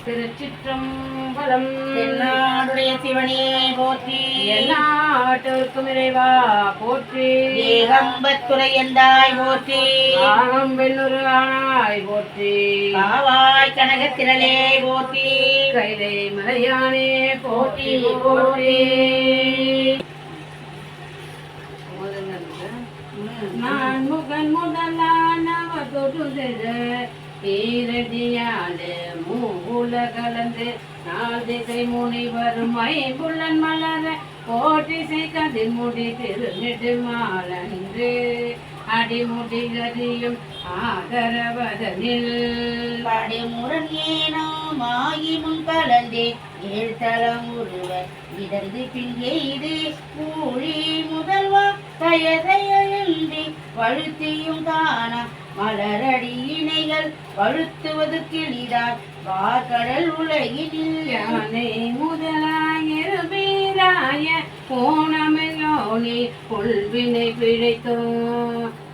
திருச்சிற்றம்பலம். தென்னாடுடைய சிவனே போற்றி, எந்நாட்டிற்கும் இறைவா போற்றி. ஏகம்பத்துரை எந்தாய் போற்றி, ஆகம் வெண்ணுரு ஆனாய் போற்றி. காவாய் கனகத்திரளே போற்றி, கைலை மலையானே போற்றி போற்றி. நான் முகன் முதலானவ தொட்டு ஈரடியாண்டு மூல கலந்து நாள் திசை முனிவரும் ஐம்புள்ளன் மலர கோட்டிசை கதிர் முடி திருநெடு மாலன்று அடிமுடி கதியும் ஆதரவதனில் படிமுரண் ஏனோ மாயிமுன் கலந்தே ஏழ்தளம் ஒருவர் இடர்ந்து பின் எய்து ஊழி முதல்வா தயதையன்றி வழுத்தியும் காண மலரடி இணைகள் வழுத்துவது கிளிதார் வார்கடல் உலகினில் யானை முதலாய வீராய போனமையோனி புல்வினை பிழைத்தோ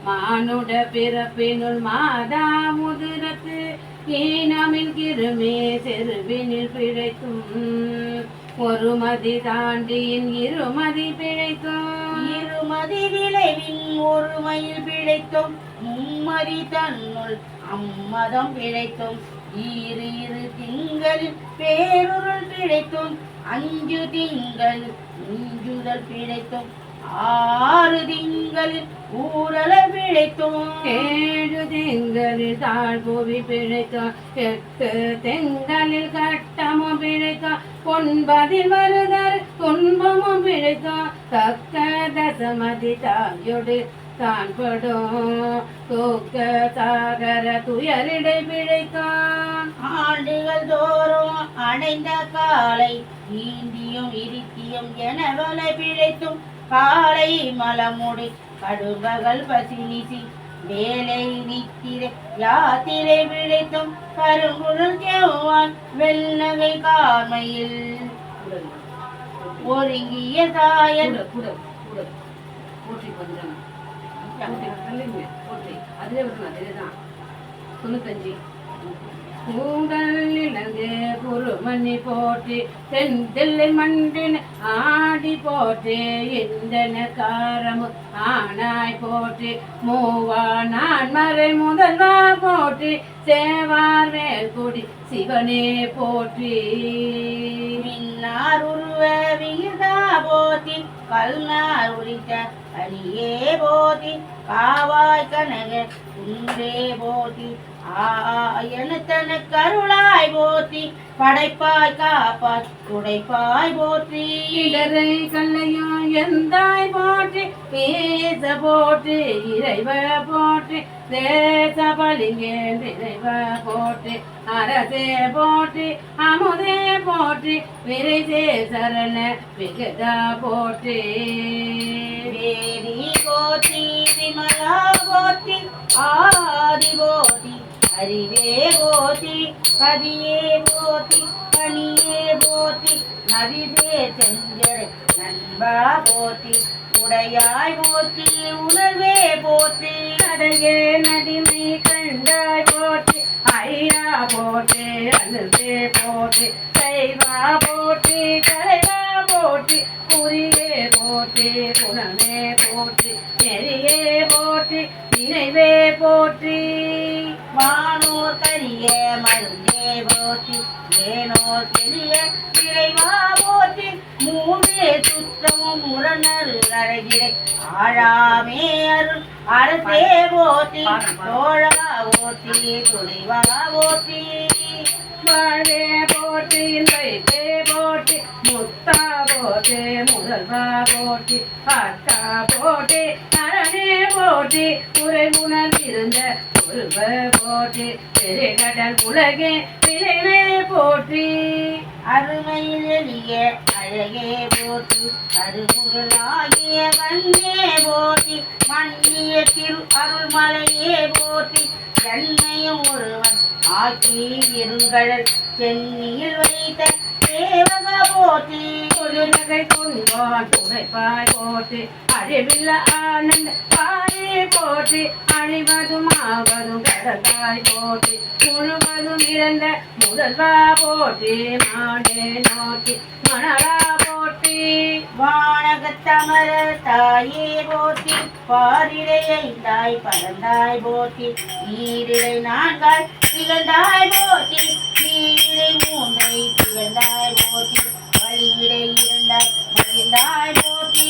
மானுட பிறப்பினுள் மாதா முதிரத்து ஈனமின் கிருமே செருவினில் பிழைத்தும் ஒரு மதி தாண்டியின் இருமதி பிழைத்தோம் இருமதி விளைவின் ஒருமையில் பிழைத்தோம் மும்மதி தன்னுள் அம்மதம் பிழைத்தோம் இரு திங்களில் பேருருள் பிழைத்தோம் அஞ்சு திங்கள் இஞ்சுதல் பிழைத்தோம் ஆறு திங்களில் ஊரல பிழைத்தோம் ஏழு திங்களில் தாழ்புவி பிழைத்தோம் எட்டு திங்களில் கட்டமும் பிழைத்தோம் ஒன்பதில் வருதல் துன்பமும் பிழைத்தோம் தக்க தசமதி தாயோடு தான் படும் தூக்க சாகர துயரிடை பிழைத்தான் ஆண்டுகள் தோறும் அடைந்த காலை ஈந்தியும் இருத்தியும் எனவலை பிழைத்தும் காலை மலமுடி கடுபகல் பசினிசி வேலை நித்திரை யாத்திரை பிழைத்தும் கருங்குழல் செவ்வாய் வெள்ளகை கார்மையில் ஒருங்கிய தாயன் குருமணி போற்றி தென்தில்லை மண்டின் ஆடி போற்றி இந்தன காரமு ஆனாய் போற்றி மூவா நான் மறை முதல்வா போற்றி சேவார் வேல்குடி சிவனே போற்றி மின்னார் உருவ விகிதா போற்றி கல்நார் உரித்த அணியே போற்றி காவாய் கனக குன்றே போற்றி ஆயனத்தன கருளாய் போற்றி படைப்பாய் காப்பாய் துடைப்பாய் போற்றி இடரை கல்லையா எந்தாய் போற்றி பேச போற்றி இறைவ போற்றி தேச பலிங்கேன் இறைவ போற்றி அரசே போற்றி அமுதே போற்றி விரைசே சரண விகதா போற்றி வேதி போற்றி விமலா போற்றி ஆதி போற்றி அறிவே போற்றி கதியே போற்றி கனியே போற்றி நதிதே செஞ்சரை நண்பா போற்றி உடையாய் போற்றி உணர்வே போற்றி நடையே நடிமை கண்டாய் போற்றி ஐயா போற்றி அனுதே போற்றி செய்வா போற்றி தலைவா போற்றி குறியே போற்றி குணமே போற்றி நெறியே போற்றி நினைவே போற்றி வானோர் கரிய மருந்தே போற்றி ஏனோர் பெரிய இறைவா போற்றி மூன்றே சுற்றமும் முரணரு அழகிரை ஆழாமே அருள் அரசே போற்றி தோழா போற்றி துணைவா போற்றி வாழ்வே போற்றி வைப்பே போற்றி முத்தா போற்றி முதல்வா போற்றி அத்தா போற்றி அரணே போற்றி குறை உணர்ந்திருந்த உருவ போற்றி பெருகடல் உலகே விளைவே போற்றி அருமையில் எளிய அழகே போற்றி அருமுகளாகிய கண்ணே போற்றி மன்னிய திரு அருள்மலையே போற்றி என்னையும் ஒருவன் ஆக்கி இருங்கடல் சென்னியில் வைத்த சேவக போற்றி தொழுநகை கொள்வான் துணைப்பாய் போற்றி அழிவில்ல ஆனந்த பாரி போற்றி அழிவதும் ஆவதும் கடந்தாய் போற்றி முழுவதும் இறந்த முதல்வா போற்றி மாடே நோக்கி மணலா போற்றி வானகத்தமர தாயே போற்றி பாரிடையை தாய் பறந்தாய் போற்றி நீரிடை நான்காய் திகழ்ந்தாய் போற்றி நீரிடை மூன்றை திகழ்ந்தாய் போற்றி வழியிடை இரண்டாய் மகிழ்ந்தாய் போற்றி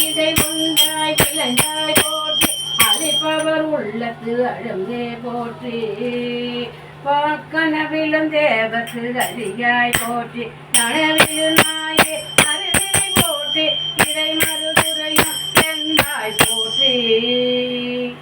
இதை உண்டாய் விளைந்தாய் போற்றி அழைப்பவர் உள்ளத்து அழுந்தே போற்றி வாக்கனவிலும் தேவத்து அறியாய் போற்றி நனவிலும் நாயே அருவினை போற்றி இறை மறுதுரையும் செந்தாய் போற்றி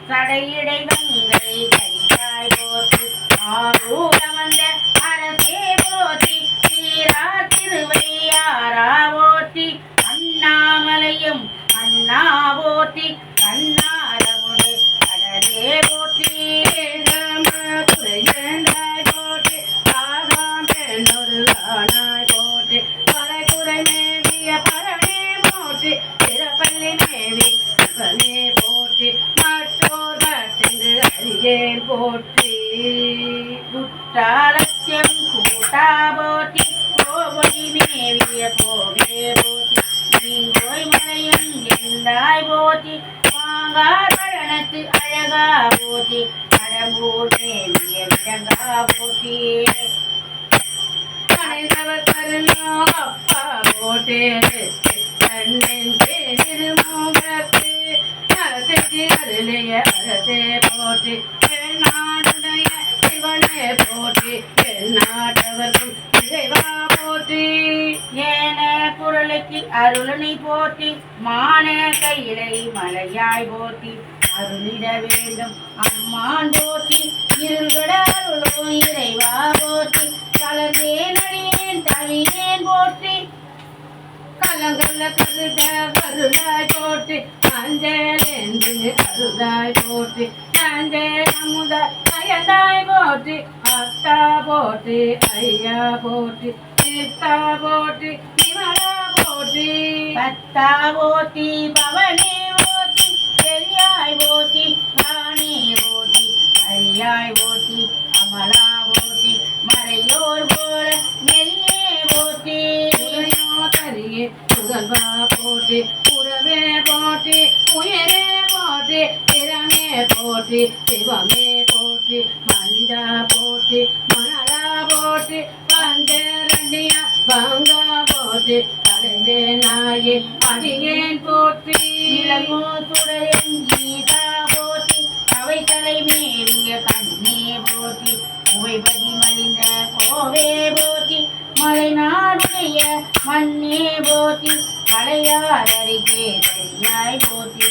கடையிடை வங்கை கரியாய் போற்றி ஆரூரமந்த அரசே போற்றி தீரா திருவையாரா போற்றி அண்ணாமலையும் அண்ணா போற்றி கண்ணாரமுடு கடலே போற்றி குறைந்தாய் போற்றி ஆகாம் பெண்ணொரு ஆனாய் போற்றி பறைக்குறை மேவிய பரணே போற்றி சிறப்பள்ளி மேவி சிவனே போற்றி மற்றோர் பட்டிங்கு அறியேன் போற்றி குற்றாலத்தியம் கூட்டா போற்றி கோவடி மேவிய கோவே போற்றி நீங்கோய் மலையும் எந்தாய் போற்றி வாங்கார் பழனத்து அழகா போற்றி கடம்பூர் மேவிய விடங்கா போற்றி அனைத்தவர் கருணோ அப்பா போற்றி கண்ணின் திருமுகத்து நரத்திற்கு அருளைய அரசே போற்றி நாடுடைய சிவனே போற்றி நாட்டவர்க்கும் இறைவா போற்றி ஏன குரலுக்கு அருளனை போற்றி மான கையிலை மலையாய் போற்றி அருளிட வேண்டும் அம்மான் போற்றி இருள்கட அருளும் இறைவா போற்றி கலந்தேன் அழியேன் தவியேன் போற்றி கலங்கல்ல கருத கருளாய் போற்றி அஞ்சல் என்று அருளாய் போற்றி அஞ்சல் அமுத அயந்தாய் போற்றி அத்தா போற்றி ஐயா போற்றி சித்தா போற்றி விமலா போற்றி பத்தா போற்றி பவனே போற்றி பெரியாய் போற்றி ராணி போற்றி அரியாய் போற்றி அமலா போற்றி மறையோர் போல நெறியே போற்றி தரியே முதல்வா போற்றி புறவே போற்றி உயரே போற்றி திறமே போற்றி சிவமே போற்றி மஞ்சா போற்றி மணலா போற்றி பஞ்சரண்டியா பங்கா போற்றி கலைந்தே நாயே அடியேன் போற்றி இளமோ சுடரும் கீதா போற்றி அவை தலை மேவிய கண்ணே போற்றி உவைபதி மலிந்த கோவே போற்றி மலை நாடுடைய மண்ணே போற்றி கலையார் அருகே சரியாய் போற்றி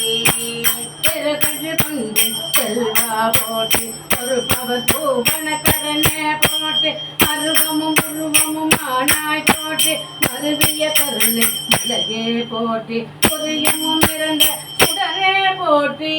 திருக்கன்று கொண்டு செல்வா போற்றி ஒரு பவர் பூவனக்கரனே போற்றி அருவமும் உருவமும் ஆனாய் போற்றி மருவிய கருணை மலையே போற்றி புரியமும் இறந்த சுடரே போற்றி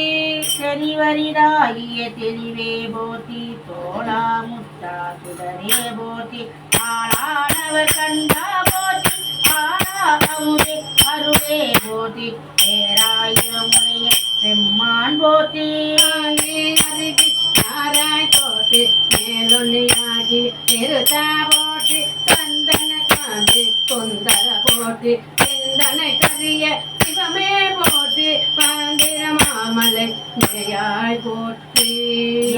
செறிவரிதாகிய தெளிவே போற்றி தோளா முத்தா சுடரே போற்றி ஆளானவர் கண்டா போற்றி ஆறாமுதே அருளே போற்றி பேராயிரமுடைய பெம்மான் போற்றி அருகி நாராய் போற்றி மேலொன்னியாகி நிறுத்தா போற்றி சந்தன காந்தி சுந்தர போற்றி சிந்தனை கரிய சிவமே போற்றி பாந்திர மாமலை மேயாய் போற்றி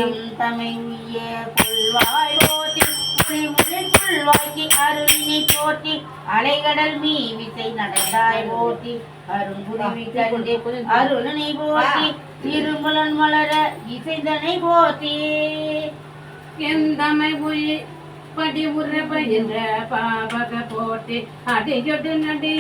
எம் தமை உய்ய கொள்வாய் போற்றி புலிமுனின் புல்வாய்க்கு அருளினை போற்றி அலைகடல் மீ விசை நடந்தாய் போற்றி அருங்குருவி கண்டு அருளனை போற்றி திருமுலன் மலர இசைந்தனை போற்றி எந்தமை உய் படி உற பயின்ற பாவக போற்றி அடியொடு நடி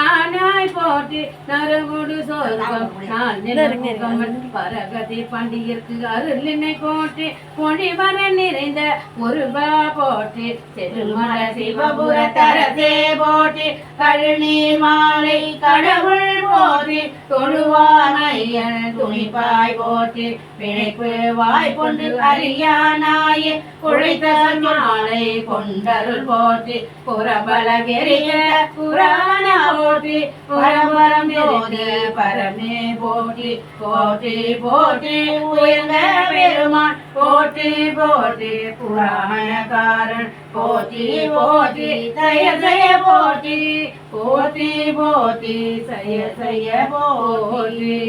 ஆனாய் போற்றி நரகுடு சொர்க்கம் நான் நிலமுகமன் பரகதி பண்டியர்க்கு அருளினை போற்றி பொழிவர நிறைந்த முருகா போற்றி திருமல சிவபுர தரதே போற்றி கழுநீர் மாலை கடவுள் போற்றி தொழுவானையன் துணிப்பாய் போற்றி பிழைப்பு வாய்ப்பொன்று அறியானாயே குழைத்த மாலை குறை கொண்டருள் போற்றி புறபலகிரிய புராண போற்றி பரமரம் ஜோதி பரமே போற்றி போற்றி போற்றி உயர்ந்த பெருமான் போற்றி போற்றி புராணக்காரன் போற்றி போற்றி ஜய ஜய போற்றி போற்றி போற்றி ஜய ஜய போற்றி